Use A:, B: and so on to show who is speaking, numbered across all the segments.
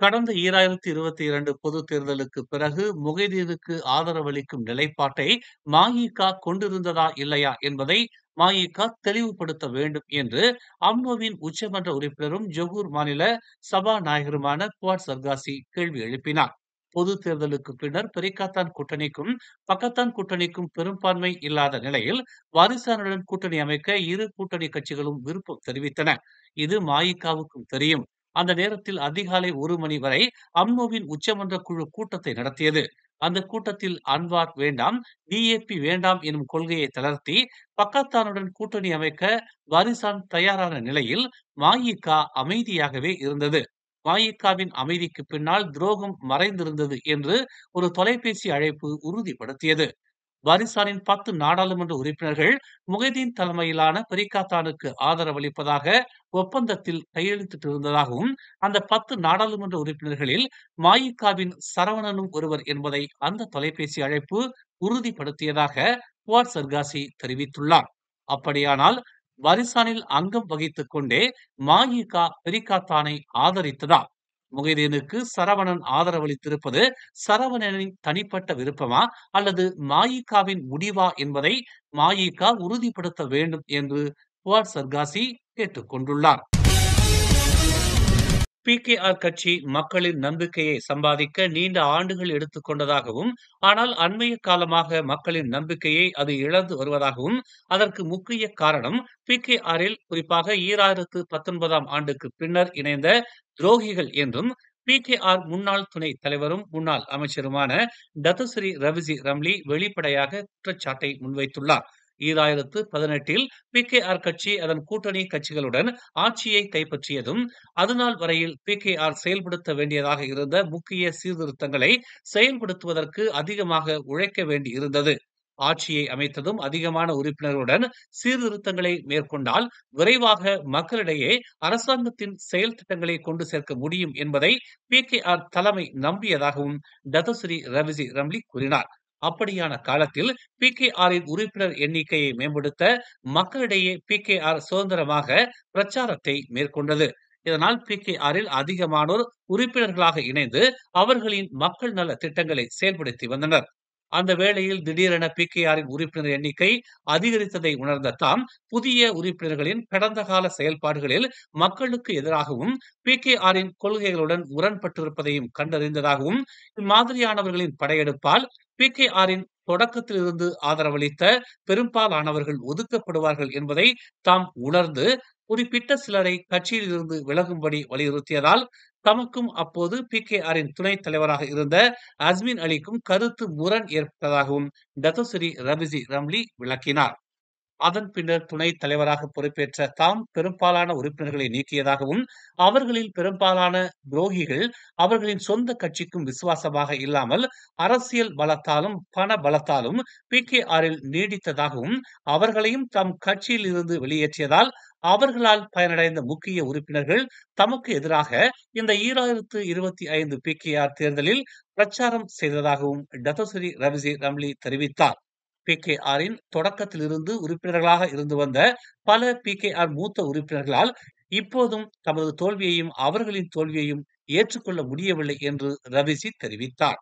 A: கடந்த 2022 பொதுத் தேர்தலுக்குப் பிறகு முகைதீனுக்கு ஆதரவளிக்கும் நிலைப்பாட்டை மஇகா கொண்டிருந்ததா இல்லையா என்பதை மஇகா தெளிவுபடுத்த வேண்டும் என்று அம்னோவின் உச்சமன்ற உறுப்பினரும் ஜொகூர் மாநில சபாநாயகருமான புவாட் சர்காசி கேள்வி எழுப்பினார். பொதுத் தேர்தலுக்கு பின்னர் பெரிக்காத்தான் கூட்டணிக்கும் பக்கத்தான் கூட்டணிக்கும் பெரும்பான்மை இல்லாத நிலையில் வாரிசானுடன் கூட்டணி அமைக்க இரு கூட்டணி கட்சிகளும் விருப்பம் தெரிவித்தன. இது மஇகாவுக்கும் தெரியும். அந்த நேரத்தில் அதிகாலை 1 மணி வரை அம்னோவின் உச்சமன்ற குழு கூட்டத்தை நடத்தியது. அந்த கூட்டத்தில் அன்வார் வேண்டாம், டிஏபி வேண்டாம் எனும் கொள்கையை தளர்த்தி பக்கத்தானுடன் கூட்டணி அமைக்க வாரிசான் தயாரான நிலையில் மஇகா அமைதியாகவே இருந்தது. மஇகாவின் அமைதிக்கு பின்னால் துரோகம் மறைந்திருந்தது என்று ஒரு தொலைபேசி அழைப்பு உறுதிப்படுத்தியது. வாரிசானின் 10 நாடாளுமன்ற உறுப்பினர்கள் முகைதீன் தலைமையிலான பெரிக்காத்தானுக்கு ஆதரவளிப்பதாக ஒப்பந்தத்தில் கையெழுத்திட்டிருந்ததாகவும், அந்த 10 நாடாளுமன்ற உறுப்பினர்களில் மஇகாவின் சரவணனும் ஒருவர் என்பதை அந்த தொலைபேசி அழைப்பு உறுதிப்படுத்தியதாக புவாட் சர்காசி தெரிவித்துள்ளார். அப்படியானால் வாரிசானில் அங்கம் வகித்துக் கொண்டே மஇகா பெரிக்காத்தானை ஆதரித்ததா? முகைதீனுக்கு சரவணன் ஆதரவளித்திருப்பது சரவணனின் தனிப்பட்ட விருப்பமா அல்லது மஇகாவின் முடிவா என்பதை மஇகா உறுதிப்படுத்த வேண்டும் என்று புவாட் சர்காசி கேட்டுக் கொண்டுள்ளார். பிகேஆர் கட்சி மக்களின் நம்பிக்கையை சம்பாதிக்க நீண்ட ஆண்டுகள் எடுத்துக் கொண்டதாகவும், ஆனால் அண்மைய காலமாக மக்களின் நம்பிக்கையை அது இழந்து வருவதாகவும், அதற்கு முக்கிய காரணம் பிகேஆரில் குறிப்பாக 2019ஆம் ஆண்டுக்கு பின்னர் இணைந்த துரோகிகள் என்றும் பிகேஆர் முன்னாள் துணைத் தலைவரும் முன்னாள் அமைச்சருமான டத்துஸ்ரீ ரவிசி ரம்லி வெளிப்படையாக குற்றச்சாட்டை முன்வைத்துள்ளார். 2018இல் பிகேஆர் கட்சி அதன் கூட்டணி கட்சிகளுடன் ஆட்சியை கைப்பற்றியதும், அதுநாள் வரையில் பிகேஆர் செயல்படுத்த வேண்டியதாக இருந்த முக்கிய சீர்திருத்தங்களை செயல்படுத்துவதற்கு அதிகமாக உழைக்க வேண்டியிருந்தது. ஆட்சியை அமைத்ததும் அதிகமான உறுப்பினர்களுடன் சீர்திருத்தங்களை மேற்கொண்டால் விரைவாக மக்களிடையே அரசாங்கத்தின் செயல் திட்டங்களை கொண்டு சேர்க்க முடியும் என்பதை பிகேஆர் தலைமை நம்பியதாகவும் டத்துஸ்ரீ ரவிசி ரம்லி கூறினார். அப்படியான காலத்தில் பிகேஆரின் உறுப்பினர் எண்ணிக்கையை மேம்படுத்த மக்களிடையே பிகேஆர் சுதந்திரமாக பிரச்சாரத்தை மேற்கொண்டது. இதனால் பிகேஆரில் அதிகமானோர் உறுப்பினர்களாக இணைந்து அவர்களின் மக்கள் நல திட்டங்களை செயல்படுத்தி வந்தனர். அந்த வேளையில் திடீரென பிகேஆரின் உறுப்பினர் எண்ணிக்கை அதிகரித்ததை உணர்ந்த தாம் புதிய உறுப்பினர்களின் கடந்த கால செயல்பாடுகளில் மக்களுக்கு எதிராகவும் பிகேஆரின் கொள்கைகளுடன் முரண்பட்டிருப்பதையும் கண்டறிந்ததாகவும், இம்மாதிரியானவர்களின் படையெடுப்பால் பிகேஆரின் தொடக்கத்திலிருந்து ஆதரவளித்த பெரும்பாலானவர்கள் ஒதுக்கப்படுவார்கள் என்பதை தாம் உணர்ந்து குறிப்பிட்ட சிலரை கட்சியில் இருந்து விலகும்படி வலியுறுத்தியதால் தமக்கும் அப்போது பிகேஆரின் துணைத் தலைவராக இருந்த அஸ்மின் அலிக்கும் கருத்து முரண் ஏற்பட்டதாகவும் டத்துஸ்ரீ ரவிசி ரம்லி விளக்கினார். அதன் பின்னர் துணைத் தலைவராக பொறுப்பேற்ற தாம் பெரும்பாலான உறுப்பினர்களை நீக்கியதாகவும், அவர்களில் பெரும்பாலான துரோகிகள் அவர்களின் சொந்த கட்சிக்கும் விசுவாசமாக இல்லாமல் அரசியல் பலத்தாலும் பண பலத்தாலும் பிகேஆரில் நீடித்ததாகவும், அவர்களையும் தம் கட்சியில் இருந்து வெளியேற்றியதால் அவர்களால் பயனடைந்த முக்கிய உறுப்பினர்கள் தமக்கு எதிராக இந்த 2025 பிகேஆர் தேர்தலில் பிரச்சாரம் செய்ததாகவும் டத்துஸ்ரீ ரவிசி ரம்லி தெரிவித்தார். பிகேஆரின் தொடக்கத்திலிருந்து உறுப்பினர்களாக இருந்து வந்த பல பிகேஆர் மூத்த உறுப்பினர்களால் இப்போதும் தமது தோல்வியையும் அவர்களின் தோல்வியையும் ஏற்றுக்கொள்ள முடியவில்லை என்று ரவிசி தெரிவித்தார்.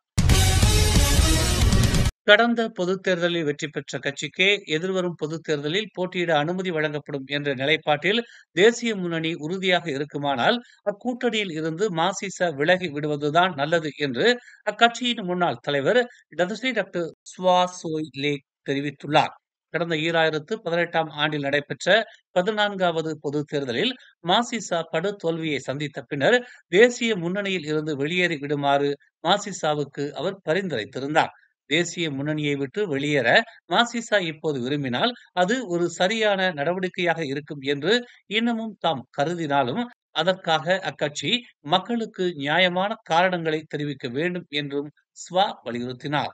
A: கடந்த பொதுத் தேர்தலில் வெற்றி பெற்ற கட்சிக்கே எதிர்வரும் பொதுத் தேர்தலில் போட்டியிட அனுமதி வழங்கப்படும் என்ற நிலைப்பாட்டில் தேசிய முன்னணி உறுதியாக இருக்குமானால் அக்கூட்டணியில் இருந்து மசிச விலகி விடுவதுதான் நல்லது என்று அக்கட்சியின் முன்னாள் தலைவர் டத்துஸ்ரீ டாக்டர் ஸ்வா சோய் லே தெரிவித்துள்ளார். கடந்த 2018ஆம் ஆண்டில் நடைபெற்ற 14வது பொதுத் தேர்தலில் மசிச படு தோல்வியை சந்தித்த பின்னர் தேசிய முன்னணியில் இருந்து வெளியேறி விடுமாறு மசிசவுக்கு அவர் பரிந்துரைத்திருந்தார். தேசிய முன்னணியை விட்டு வெளியேற மசிச இப்போது விரும்பினால் அது ஒரு சரியான நடவடிக்கையாக இருக்கும் என்று இன்னமும் தாம் கருதினாலும், அதற்காக அக்கட்சி மக்களுக்கு நியாயமான காரணங்களை தெரிவிக்க வேண்டும் என்றும் ஸ்வா வலியுறுத்தினார்.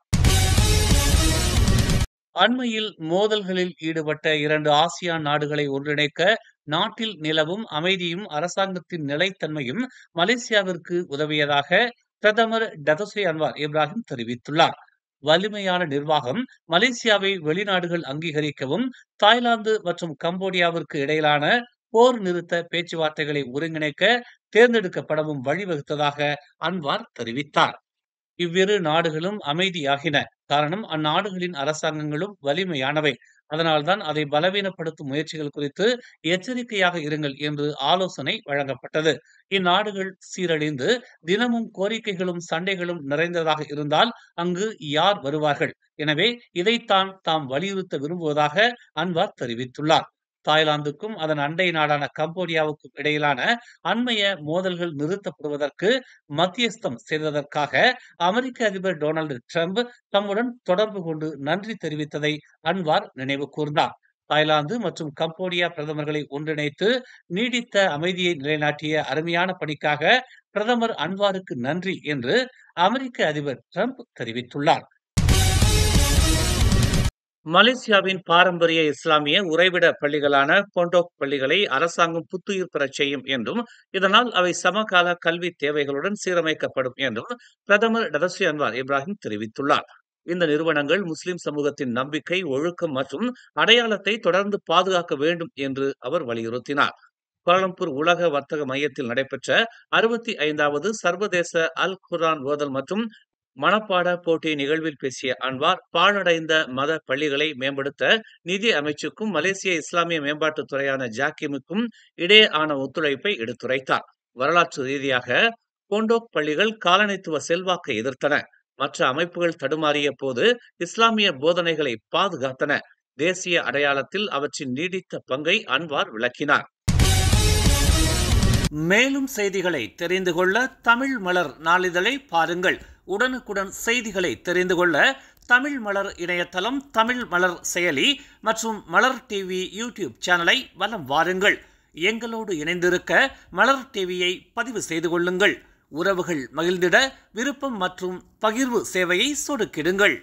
A: அண்மையில் மோதல்களில் ஈடுபட்ட 2 ஆசியான் நாடுகளை ஒன்றிணைக்க நாட்டில் நிலவும் அமைதியும் அரசாங்கத்தின் நிலைத்தன்மையும் மலேசியாவிற்கு உதவியதாக பிரதமர் டத்துஸ்ரீ அன்வார் இப்ராஹிம் தெரிவித்துள்ளார். வலிமையான நிர்வாகம் மலேசியாவை வெளிநாடுகள் அங்கீகரிக்கவும், தாய்லாந்து மற்றும் கம்போடியாவிற்கு இடையிலான போர் நிறுத்த பேச்சுவார்த்தைகளை ஒருங்கிணைக்க தேர்ந்தெடுக்கப்படவும் வழிவகுத்ததாக அன்வார் தெரிவித்தார். இவ்விரு நாடுகளும் அமைதியாகின. காரணம், அந்நாடுகளின் அரசாங்கங்களும் வலிமையானவை. அதனால்தான் அதை பலவீனப்படுத்தும் முயற்சிகள் குறித்து எச்சரிக்கையாக இருங்கள் என்று ஆலோசனை வழங்கப்பட்டது. இந்நாடுகள் சீரழிந்து தினமும் கோரிக்கைகளும் சண்டைகளும் நிறைந்ததாக இருந்தால் அங்கு யார் வருவார்கள்? எனவே இதைத்தான் தாம் வலியுறுத்த விரும்புவதாக அன்வார் தெரிவித்துள்ளார். தாய்லாந்துக்கும் அதன் அண்டை நாடான கம்போடியாவுக்கும் இடையிலான அண்மைய மோதல்கள் நிறுத்தப்படுவதற்கு மத்தியஸ்தம் செய்ததற்காக அமெரிக்க அதிபர் டொனால்டு டிரம்ப் தம்முடன் தொடர்பு கொண்டு நன்றி தெரிவித்ததை அன்வார் நினைவு கூர்ந்தார். தாய்லாந்து மற்றும் கம்போடியா பிரதமர்களை ஒன்றிணைத்து நீடித்த அமைதியை நிலைநாட்டிய அருமையான பணிக்காக பிரதமர் அன்வாருக்கு நன்றி என்று அமெரிக்க அதிபர் டிரம்ப் தெரிவித்துள்ளார். மலேசியாவின் பாரம்பரிய இஸ்லாமிய உறைவிட பள்ளிகளான பொண்டோக் பள்ளிகளை அரசாங்கம் புத்துயிர் பெறச் செய்யும் என்றும், இதனால் அவை சமகால கல்வி தேவைகளுடன் சீரமைக்கப்படும் என்றும் பிரதமர் டதஸ்ரீ அன்வார் இப்ராஹிம் தெரிவித்துள்ளார். இந்த நிறுவனங்கள் முஸ்லிம் சமூகத்தின் நம்பிக்கை, ஒழுக்கம் மற்றும் அடையாளத்தை தொடர்ந்து பாதுகாக்க வேண்டும் என்று அவர் வலியுறுத்தினார். கோலாலம்பூர் உலக வர்த்தக மையத்தில் நடைபெற்ற 65வது சர்வதேச அல் குர்ஆன் ஓதல் மற்றும் மனப்பாட போட்டி நிகழ்வில் பேசிய அன்வார், பாழடைந்த மத பள்ளிகளை மேம்படுத்த நிதி அமைச்சுக்கும் மலேசிய இஸ்லாமிய மேம்பாட்டுத் துறையான ஜாக்கிமுக்கும் இடையே ஆன ஒத்துழைப்பை எடுத்துரைத்தார். வரலாற்று ரீதியாக பொண்டோக் பள்ளிகள் காலனித்துவ செல்வாக்கை எதிர்த்தன. மற்ற அமைப்புகள் தடுமாறிய போது இஸ்லாமிய போதனைகளை பாதுகாத்தன. தேசிய அடையாளத்தில் அவற்றின் நீடித்த பங்கை அன்வார் விளக்கினார். மேலும் செய்திகளை தெரிந்து கொள்ள தமிழ் மலர் நாளிதழை பாருங்கள். உடனுக்குடன் செய்திகளை தெரிந்து கொள்ள தமிழ் மலர் இணையதளம், தமிழ் மலர் செயலி மற்றும் மலர் டிவி யூடியூப் சேனலை வலம் வாருங்கள். எங்களோடு இணைந்திருக்க மலர் டிவியை பதிவு செய்து கொள்ளுங்கள். உறவுகள் மகிழ்ந்திட விருப்பம் மற்றும் பகிர்வு சேவையை சொடுக்கிடுங்கள்.